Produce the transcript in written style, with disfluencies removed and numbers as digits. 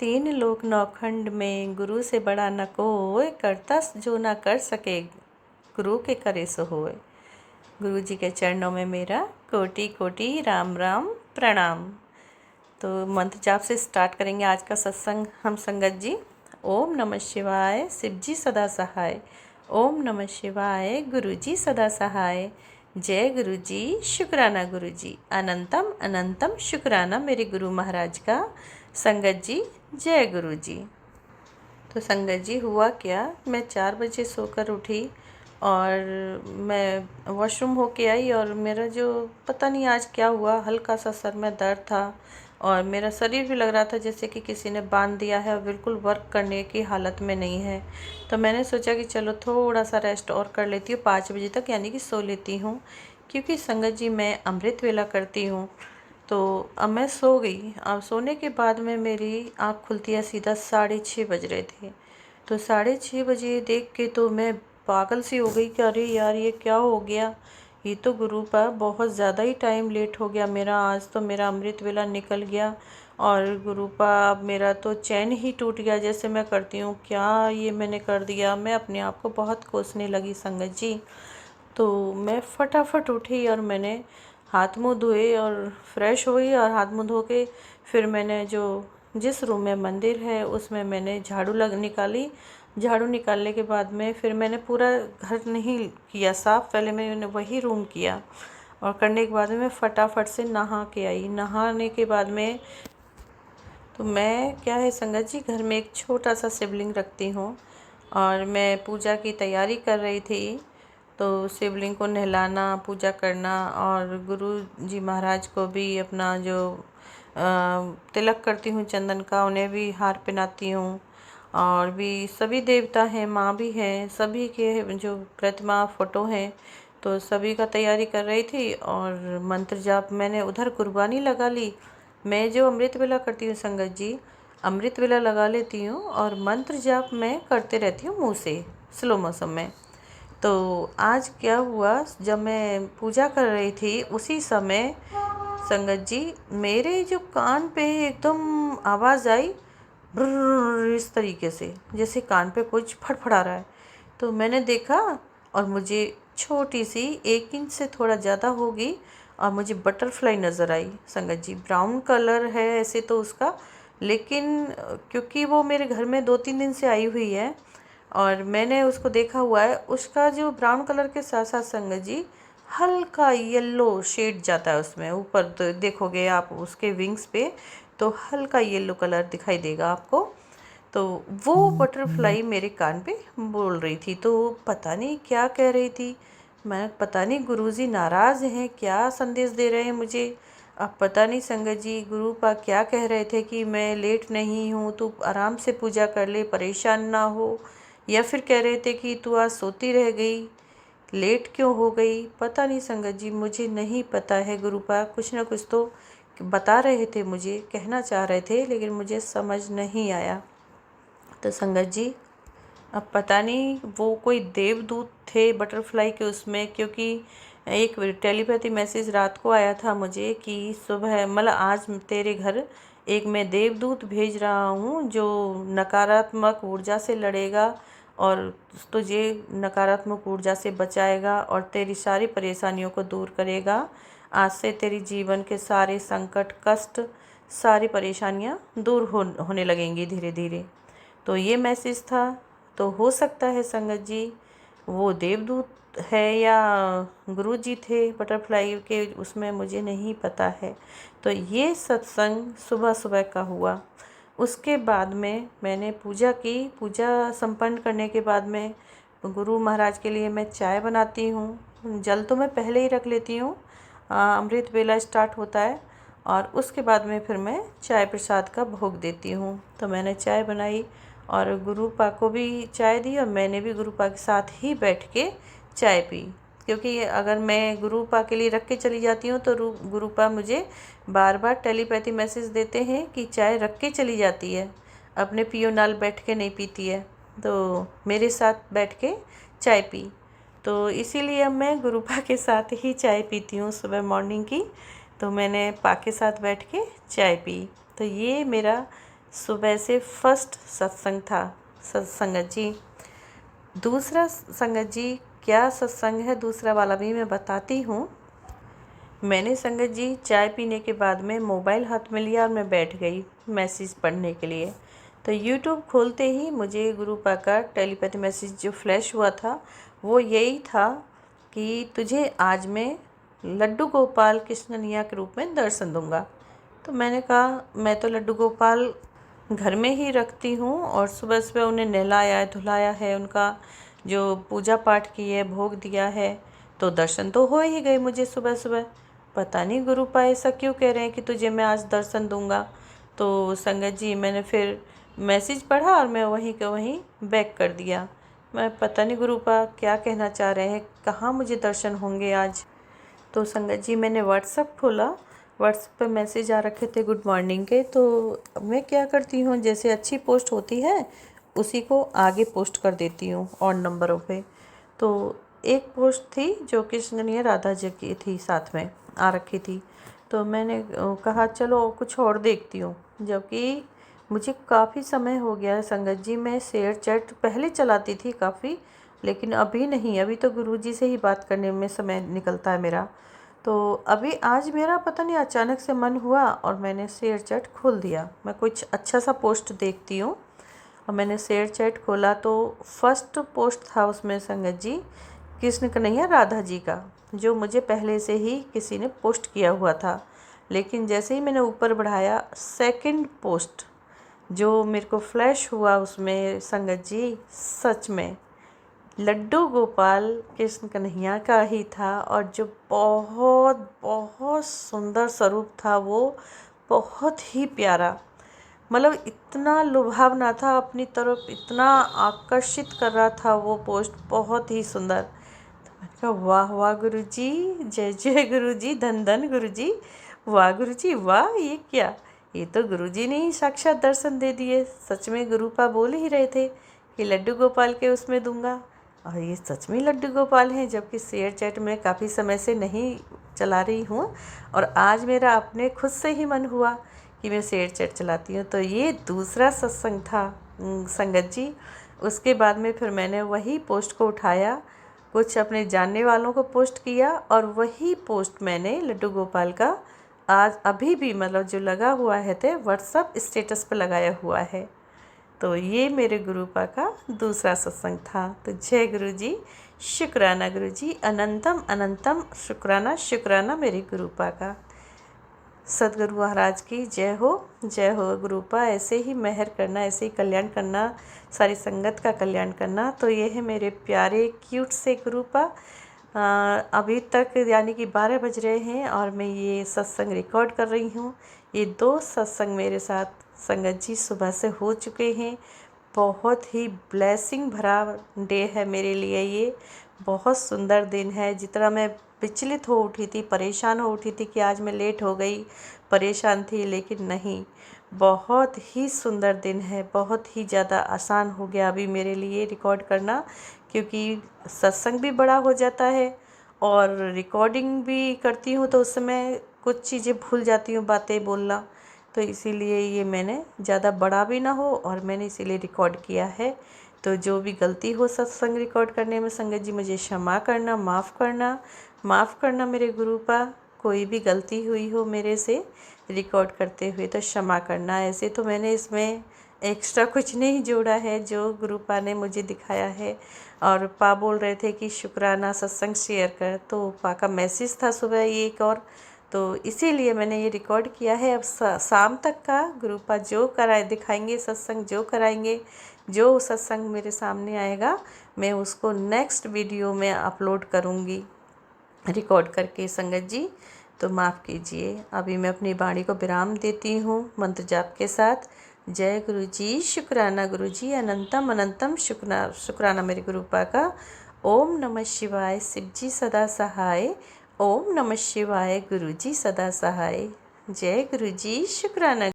तीन लोक नौखंड में गुरु से बड़ा न कोय, करता जो ना कर सके गुरु के करे सो होय। गुरु जी के चरणों में मेरा कोटि कोटि राम राम प्रणाम। तो मंत्र जाप से स्टार्ट करेंगे आज का सत्संग हम संगत जी। ओम नमः शिवाय, शिव जी सदा सहाय। ओम नमः शिवाय, गुरु जी सदा सहाय। जय गुरु जी, शुक्राना गुरु जी, अनंतम अनंतम शुक्राना मेरे गुरु महाराज का। संगत जी जय गुरु जी। तो संगत जी हुआ क्या, मैं 4 बजे सोकर उठी और मैं वॉशरूम होके आई और मेरा जो पता नहीं आज क्या हुआ, हल्का सा सर में दर्द था और मेरा शरीर भी लग रहा था जैसे कि किसी ने बांध दिया है और बिल्कुल वर्क करने की हालत में नहीं है। तो मैंने सोचा कि चलो थोड़ा सा रेस्ट और कर लेती हूँ 5 बजे तक, यानी कि सो लेती हूँ, क्योंकि संगत जी मैं अमृत वेला करती हूँ। तो अब मैं सो गई। अब सोने के बाद में मेरी आँख खुलती है सीधा 6:30 बज रहे थे। तो 6:30 बजे देख के तो मैं पागल सी हो गई कि अरे यार ये क्या हो गया, ये तो गुरु का बहुत ज़्यादा ही टाइम लेट हो गया मेरा। आज तो मेरा अमृत वेला निकल गया और गुरु का अब मेरा तो चैन ही टूट गया। जैसे मैं करती हूँ क्या ये मैंने कर दिया, मैं अपने आप को बहुत कोसने लगी संगत जी। तो मैं फटाफट उठी और मैंने हाथ मुँह धोए और फ्रेश हुई और हाथ मुँह धो के फिर मैंने जो जिस रूम में मंदिर है उसमें मैंने झाड़ू निकाली। झाड़ू निकालने के बाद में फिर मैंने पूरा घर नहीं किया साफ़, पहले मैंने वही रूम किया और करने के बाद में मैं फटाफट से नहा के आई। नहाने के बाद में तो मैं क्या है संगत जी, घर में एक छोटा सा शिवलिंग रखती हूँ और मैं पूजा की तैयारी कर रही थी। तो शिवलिंग को नहलाना, पूजा करना और गुरु जी महाराज को भी अपना जो तिलक करती हूँ चंदन का, उन्हें भी हार पहनाती हूँ। और भी सभी देवता हैं, माँ भी हैं, सभी के जो प्रतिमा फ़ोटो हैं, तो सभी का तैयारी कर रही थी। और मंत्र जाप मैंने उधर कुर्बानी लगा ली। मैं जो अमृत वेला करती हूँ संगत जी, अमृत वेला लगा लेती हूँ और मंत्र जाप मैं करते रहती हूँ मुँह से स्लो मोशन में। तो आज क्या हुआ, जब मैं पूजा कर रही थी उसी समय संगत जी मेरे जो कान पे एकदम आवाज़ आई, ब्रर, इस तरीके से जैसे कान पे कुछ फड़फड़ा रहा है। तो मैंने देखा और मुझे छोटी सी 1 इंच से थोड़ा ज़्यादा होगी और मुझे बटरफ्लाई नज़र आई संगत जी। ब्राउन कलर है ऐसे तो उसका, लेकिन क्योंकि वो मेरे घर में 2-3 दिन से आई हुई है और मैंने उसको देखा हुआ है, उसका जो ब्राउन कलर के साथ साथ संगत जी हल्का येलो शेड जाता है उसमें ऊपर। तो देखोगे आप उसके विंग्स पे तो हल्का येलो कलर दिखाई देगा आपको। तो वो बटरफ्लाई मेरे कान पे बोल रही थी, तो पता नहीं क्या कह रही थी। मैं पता नहीं गुरुजी नाराज़ हैं, क्या संदेश दे रहे हैं मुझे। अब पता नहीं संगत जी गुरु पा क्या कह रहे थे कि मैं लेट नहीं हूँ, तू आराम से पूजा कर ले, परेशान ना हो, या फिर कह रहे थे कि तू आज सोती रह गई, लेट क्यों हो गई। पता नहीं संगत जी, मुझे नहीं पता है। गुरु पा कुछ ना कुछ तो बता रहे थे, मुझे कहना चाह रहे थे, लेकिन मुझे समझ नहीं आया। तो संगत जी अब पता नहीं वो कोई देवदूत थे बटरफ्लाई के उसमें, क्योंकि एक टेलीपैथी मैसेज रात को आया था मुझे कि सुबह मतलब आज तेरे घर एक मैं देवदूत भेज रहा हूँ जो नकारात्मक ऊर्जा से लड़ेगा और तुझे नकारात्मक ऊर्जा से बचाएगा और तेरी सारी परेशानियों को दूर करेगा। आज से तेरी जीवन के सारे संकट, कष्ट, सारी परेशानियाँ दूर होने लगेंगी धीरे धीरे। तो ये मैसेज था। तो हो सकता है संगत जी वो देवदूत है या गुरु जी थे बटरफ्लाई के उसमें, मुझे नहीं पता है। तो ये सत्संग सुबह सुबह का हुआ। उसके बाद में मैंने पूजा की। पूजा संपन्न करने के बाद में गुरु महाराज के लिए मैं चाय बनाती हूँ। जल तो मैं पहले ही रख लेती हूँ, अमृत वेला स्टार्ट होता है और उसके बाद में फिर मैं चाय प्रसाद का भोग देती हूँ। तो मैंने चाय बनाई और गुरुपा को भी चाय दी और मैंने भी गुरुपा के साथ ही बैठ के चाय पी, क्योंकि अगर मैं गुरुपा के लिए रख के चली जाती हूँ तो गुरुपा मुझे बार बार टेलीपैथी मैसेज देते हैं कि चाय रख के चली जाती है, अपने पियो नाल बैठ के नहीं पीती है। तो मेरे साथ बैठ के चाय पी, तो इसीलिए अब मैं गुरुपा के साथ ही चाय पीती हूँ सुबह मॉर्निंग की। तो मैंने पा के साथ बैठ के चाय पी। तो ये मेरा सुबह से फर्स्ट सत्संग था संगत जी। दूसरा संगत जी क्या सत्संग है, दूसरा वाला भी मैं बताती हूँ। मैंने संगत जी चाय पीने के बाद में मोबाइल हाथ में लिया और मैं बैठ गई मैसेज पढ़ने के लिए। तो यूट्यूब खोलते ही मुझे गुरुपा का टेलीपैथी मैसेज जो फ्लैश हुआ था वो यही था कि तुझे आज मैं लड्डू गोपाल कृष्णनिया के रूप में दर्शन दूंगा। तो मैंने कहा मैं तो लड्डू गोपाल घर में ही रखती हूँ और सुबह सुबह उन्हें नहलाया धुलाया है, उनका जो पूजा पाठ की है, भोग दिया है, तो दर्शन तो हो ही गए मुझे सुबह सुबह। पता नहीं गुरुपा ऐसा क्यों कह रहे हैं कि तुझे मैं आज दर्शन दूंगा। तो संगत जी मैंने फिर मैसेज पढ़ा और मैं वहीं के वहीं बैक कर दिया। मैं पता नहीं गुरुपा क्या कहना चाह रहे हैं, कहाँ मुझे दर्शन होंगे आज। तो संगत जी मैंने व्हाट्सअप खोला, व्हाट्सएप पे मैसेज आ रखे थे गुड मॉर्निंग के। तो मैं क्या करती हूँ, जैसे अच्छी पोस्ट होती है उसी को आगे पोस्ट कर देती हूँ और नंबरों पे। तो एक पोस्ट थी जो कृष्णनिया राधा जी की थी, साथ में आ रखी थी। तो मैंने कहा चलो कुछ और देखती हूँ, जबकि मुझे काफ़ी समय हो गया है संगत जी। मैं शेयर चैट पहले चलाती थी काफ़ी, लेकिन अभी नहीं, अभी तो गुरुजी से ही बात करने में समय निकलता है मेरा। तो अभी आज मेरा पता नहीं अचानक से मन हुआ और मैंने शेयर चैट खोल दिया। मैं कुछ अच्छा सा पोस्ट देखती हूँ और मैंने शेयर चैट खोला तो फर्स्ट पोस्ट था उसमें संगत जी कृष्ण कन्हैया राधा जी का, जो मुझे पहले से ही किसी ने पोस्ट किया हुआ था। लेकिन जैसे ही मैंने ऊपर बढ़ाया, सेकंड पोस्ट जो मेरे को फ्लैश हुआ उसमें संगत जी, सच में लड्डू गोपाल कृष्ण कन्हैया का ही था। और जो बहुत बहुत सुंदर स्वरूप था वो, बहुत ही प्यारा, मतलब इतना लुभावना था, अपनी तरफ इतना आकर्षित कर रहा था वो पोस्ट, बहुत ही सुंदर। तो मैंने कहा वाह वाह गुरुजी, जय जय गुरुजी, धन धन गुरुजी, वाह गुरुजी वाह, ये क्या, ये तो गुरुजी ने ही साक्षात दर्शन दे दिए। सच में गुरुपा बोल ही रहे थे कि लड्डू गोपाल के उसमें दूंगा, और ये सच में लड्डू गोपाल हैं। जबकि शेयर चैट में काफ़ी समय से नहीं चला रही हूँ और आज मेरा अपने खुद से ही मन हुआ कि मैं शेयर चैट चलाती हूँ। तो ये दूसरा सत्संग था संगत जी। उसके बाद में फिर मैंने वही पोस्ट को उठाया, कुछ अपने जानने वालों को पोस्ट किया और वही पोस्ट मैंने लड्डू गोपाल का आज अभी भी मतलब जो लगा हुआ है थे व्हाट्सअप स्टेटस पर लगाया हुआ है। तो ये मेरे गुरुपा का दूसरा सत्संग था। तो जय गुरुजी, शुक्राना गुरुजी, अनंतम अनंतम शुक्राना शुक्राना मेरे गुरुपा का। सदगुरु महाराज की जय हो, जय हो गुरुपा। ऐसे ही मेहर करना, ऐसे ही कल्याण करना, सारी संगत का कल्याण करना। तो ये है मेरे प्यारे क्यूट से गुरुपा। अभी तक यानी कि 12 बज रहे हैं और मैं ये सत्संग रिकॉर्ड कर रही हूँ। ये 2 सत्संग मेरे साथ संगत जी सुबह से हो चुके हैं। बहुत ही ब्लेसिंग भरा डे है मेरे लिए, ये बहुत सुंदर दिन है। जितना मैं विचलित हो उठी थी, परेशान हो उठी थी कि आज मैं लेट हो गई, परेशान थी, लेकिन नहीं, बहुत ही सुंदर दिन है। बहुत ही ज़्यादा आसान हो गया अभी मेरे लिए रिकॉर्ड करना, क्योंकि सत्संग भी बड़ा हो जाता है और रिकॉर्डिंग भी करती हूँ तो उस समय कुछ चीज़ें भूल जाती हूँ, बातें बोलना। तो इसीलिए ये मैंने ज़्यादा बड़ा भी ना हो और मैंने इसीलिए रिकॉर्ड किया है। तो जो भी गलती हो सत्संग रिकॉर्ड करने में संगत जी मुझे क्षमा करना, माफ़ करना मेरे गुरुपा। कोई भी गलती हुई हो मेरे से रिकॉर्ड करते हुए तो क्षमा करना। ऐसे तो मैंने इसमें एक्स्ट्रा कुछ नहीं जोड़ा है, जो गुरुपा ने मुझे दिखाया है। और पा बोल रहे थे कि शुक्राना सत्संग शेयर कर, तो पा का मैसेज था सुबह एक और, तो इसीलिए मैंने ये रिकॉर्ड किया है। अब शाम तक का गुरुपा जो कराए दिखाएंगे, सत्संग जो कराएंगे, जो सत्संग मेरे सामने आएगा मैं उसको नेक्स्ट वीडियो में अपलोड करूँगी रिकॉर्ड करके संगत जी। तो माफ़ कीजिए, अभी मैं अपनी वाणी को विराम देती हूँ मंत्र जाप के साथ। जय गुरु जी, शुक्राना गुरु जी, अनंतम अनंतम शुक्राना मेरे गुरुपा का। ओम नमः शिवाय, शिव जी सदा सहाय। ओम नमः शिवाय, गुरु जी सदा सहाय। जय गुरु जी, शुक्राना।